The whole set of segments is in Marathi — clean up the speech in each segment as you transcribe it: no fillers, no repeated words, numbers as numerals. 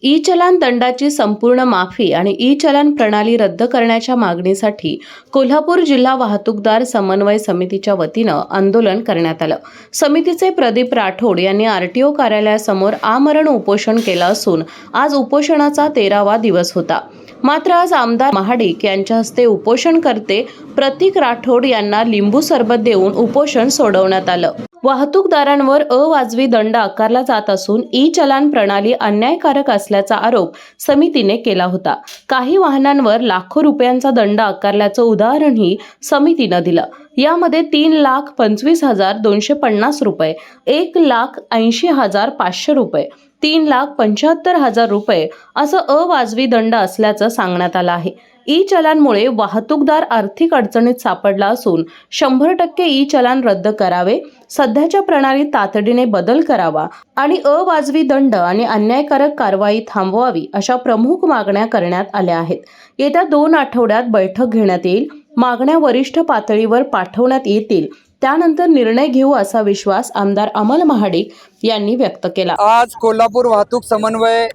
ई चलान दंडाची संपूर्ण माफी आणि ई चलान प्रणाली रद्द करण्याच्या मागणीसाठी कोल्हापूर जिल्हा वाहतूकदार समन्वय समितीच्या वतीनं आंदोलन करण्यात आलं। समितीचे प्रदीप राठोड यांनी आरटीओ कार्यालयासमोर आमरण उपोषण केलं असून आज उपोषणाचा 13वा दिवस होता। मात्र आज आमदार महाडिक यांच्या हस्ते उपोषणकर्ते प्रतीक राठोड यांना लिंबू सरबत देऊन उपोषण सोडवण्यात आलं। वाहतूकदारांवर अवाजवी दंड आकारला जात असून ई चलान प्रणाली अन्यायकारक असल्याचा आरोप समितीने केला होता। काही वाहनांवर लाखो रुपयांचा दंड आकारल्याचं उदाहरणही समितीनं दिलं। यामध्ये 3,25,250 रुपये, 1,80,500 रुपये, 3,75,000 रुपये असं अवाजवी दंड असल्याचं सांगण्यात आलं आहे। ई चलानमुळे वाहतूकदार आर्थिक अडचणीत सापडला असून 100% ई चलान रद्द करावे, सध्याच्या प्रणालीत तातडीने बदल करावा आणि अवाजवी दंड आणि अन्यायकारक कारवाई थांबवावी अशा प्रमुख मागण्या करण्यात आल्या आहेत। येत्या 2 आठवड्यात बैठक घेण्यात येईल, मागण्या वरिष्ठ पातळीवर पाठवण्यात येतील, त्यानंतर निर्णय घेऊ असा विश्वास आमदार अमल महाडिक यांनी व्यक्त केला। आज कोल्हापूर वाहतूक समन्वय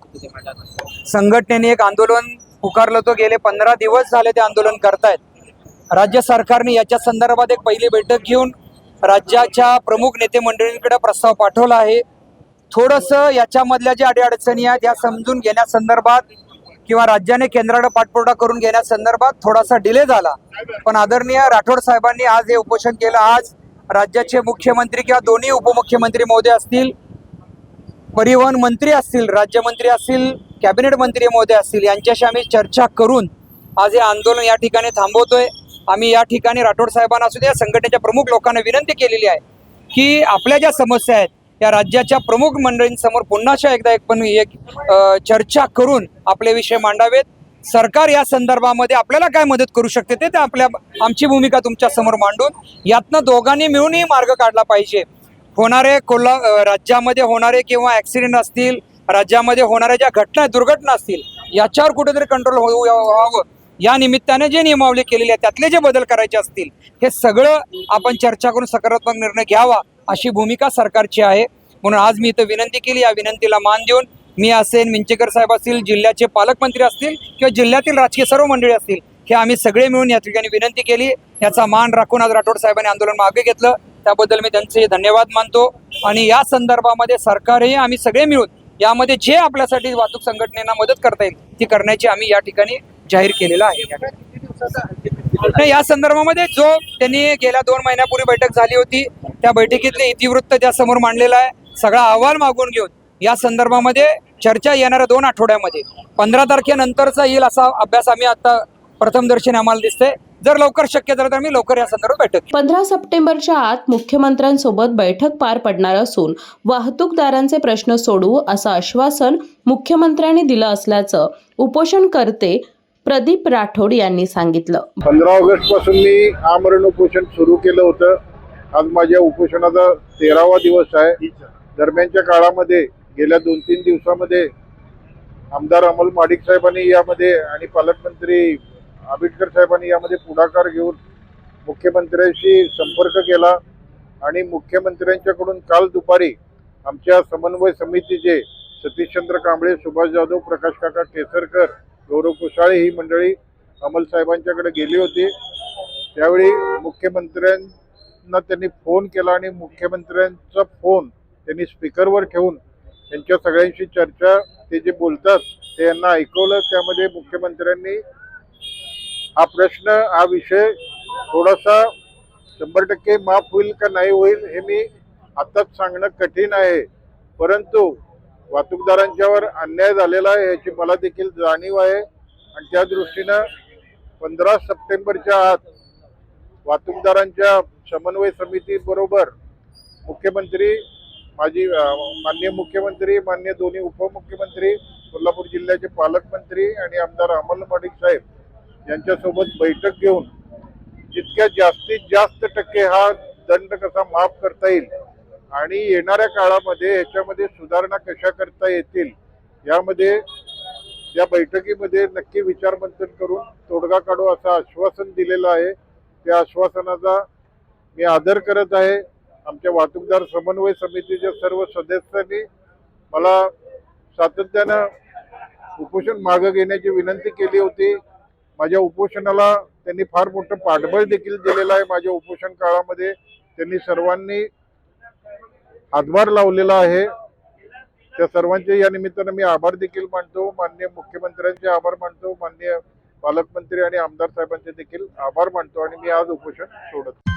संघटनेने एक आंदोलन पुकारलं होतं। गेले 15 दिवस झाले ते आंदोलन करतायत। राज्य सरकारने याच्या संदर्भात एक पहिली बैठक घेऊन राज्याच्या प्रमुख नेते मंडळींकडे प्रस्ताव पाठवला आहे। थोडंसं याच्यामधल्या ज्या अडीअडचणी आहेत या समजून घेण्यासंदर्भात किंवा राज्याने केंद्राकडे पाठपुरावा करून घेण्यासंदर्भात थोडासा डिले झाला, पण आदरणीय राठोड साहेबांनी आज हे उपोषण केलं। आज राज्याचे मुख्यमंत्री किंवा दोन्ही उपमुख्यमंत्री महोदय असतील, परिवहन मंत्री असतील, राज्यमंत्री असतील, कॅबिनेट मंत्री महोदय असतील, यांच्याशी आम्ही चर्चा करून आज हे आंदोलन या ठिकाणी थांबवतोय। आम्ही या ठिकाणी राठोड साहेबांना असू द्या संघटनेच्या प्रमुख लोकांना विनंती केलेली आहे की आपल्या ज्या समस्या आहेत या राज्याच्या प्रमुख मंडळींसमोर पुन्हा एकदा एक चर्चा करून आपले विषय मांडावेत। सरकार या संदर्भामध्ये आपल्याला काय मदत करू शकते ते आमची भूमिका तुमच्या समोर मांडून यातनं दोघांनी मिळूनही मार्ग काढला पाहिजे। होणारे राज्यामध्ये होणारे किंवा ॲक्सिडेंट असतील, राज्यामध्ये होणाऱ्या ज्या घटना दुर्घटना असतील याच्यावर कुठेतरी कंट्रोल व्हावं, या निमित्ताने जे नियमावली केलेली आहे त्यातले जे बदल करायचे असतील हे सगळं आपण चर्चा करून सकारात्मक निर्णय घ्यावा अशी भूमिका सरकारची आहे। म्हणून आज मी इथं विनंती केली, या विनंतीला मान देऊन मी असेल, मिंचेकर साहेब असतील, जिल्ह्याचे पालकमंत्री असतील किंवा जिल्ह्यातील राजकीय सर्व मंडळी असतील, हे आम्ही सगळे मिळून या ठिकाणी विनंती केली। याचा मान राखून आज राठोड साहेबांनी आंदोलन मागे घेतलं, त्याबद्दल मी त्यांचे धन्यवाद मानतो। आणि या संदर्भामध्ये सरकारही आम्ही सगळे मिळून यामध्ये जे आपल्यासाठी वाहतूक संघटनेला मदत करता येईल ती करण्याची आम्ही या ठिकाणी जाहीर केलेला आहे। या संदर्भामध्ये जो त्यांनी गेल्या 2 महिन्यापूर्वी बैठक झाली होती त्या बैठकीतले इतिवृत्त त्या समोर मांडलेला आहे। सगळा अहवाल मागून घेऊन या संदर्भामध्ये चर्चा येणाऱ्या 2 आठवड्यामध्ये 15 तारखेनंतरचा येईल असा अभ्यास आम्ही आता प्रथमदर्शनी आम्हाला दिसतंय। जर लवकर शक्य झालं तर आम्ही लवकर या संदर्भात बैठक 15 सप्टेंबरच्या आत मुख्यमंत्र्यांसोबत बैठक पार पडणार असून वाहतूकदारांचे प्रश्न सोडवू असं आश्वासन मुख्यमंत्र्यांनी दिलं असल्याचं उपोषणकर्ते प्रदीप राठोड यांनी सांगितलं। 15 ऑगस्ट पासून मी आमरण उपोषण सुरू केलं होतं। आज माझ्या उपोषणाचा 13वा दिवस आहे। दरम्यानच्या काळामध्ये गेल्या 2-3 दिवसामध्ये आमदार अमल महाडिक साहेबांनी यामध्ये आणि पालकमंत्री आंबेडकर साहेबांनी यामध्ये पुढाकार घेऊन मुख्यमंत्र्यांशी संपर्क केला आणि मुख्यमंत्र्यांच्याकडून काल दुपारी आमच्या समन्वय समितीचे सतीशचंद्र कांबळे, सुभाष जाधव, प्रकाश काका केसरकर, गौरव कुशाळे ही मंडळी अमल साहेबांच्याकडे गेली होती। त्यावेळी मुख्यमंत्र्यांना त्यांनी फोन केला आणि मुख्यमंत्र्यांचा फोन त्यांनी स्पीकरवर ठेवून त्यांच्या सगळ्यांशी चर्चा ते जे बोलतात ते यांना ऐकवलं। त्यामध्ये मुख्यमंत्र्यांनी हा प्रश्न, हा विषय थोडासा 100% माफ होईल का नाही होईल हे मी आताच सांगणं कठीण आहे, परंतु वाहतूकदारांच्यावर अन्याय झालेला आहे याची मला देखील जाणीव आहे आणि त्या दृष्टीनं 15 सप्टेंबरच्या आत वाहतूकदारांच्या समन्वय समितीबरोबर मुख्यमंत्री, माननीय मुख्यमंत्री, माननीय दोन्ही उपमुख्यमंत्री, कोल्हापूर जिल्ह्याचे पालकमंत्री आणि आमदार अमल महाडिक साहेब यांच्यासोबत बैठक घेऊन जितक्या जास्तीत जास्त टक्के हा दंड कसा माफ करता येईल आणि येणाऱ्या काळामध्ये याच्यामध्ये सुधारणा कशा करता येतील यामध्ये या बैठकीमध्ये नक्की विचारमंथन करून तोडगा काढू असं आश्वासन दिलेलं आहे। त्या आश्वासनाचा मी आदर करत आहे। आमच्या वाहतूकदार समन्वय समितीच्या सर्व सदस्यांनी मला सातत्यानं उपोषण मागे घेण्याची विनंती केली होती. माझ्या उपोषणाला त्यांनी फार मोठं पाठबळ देखील दिलेलं आहे. माझ्या उपोषण काळामध्ये त्यांनी सर्वांनी हातभार लावलेला आहे. त्या सर्वांचे या निमित्तानं मी आभार देखील मानतो. माननीय मुख्यमंत्र्यांचे आभार मानतो, माननीय पालकमंत्री आणि आमदार साहेबांचे देखील आभार मानतो आणि मी आज उपोषण सोडतो.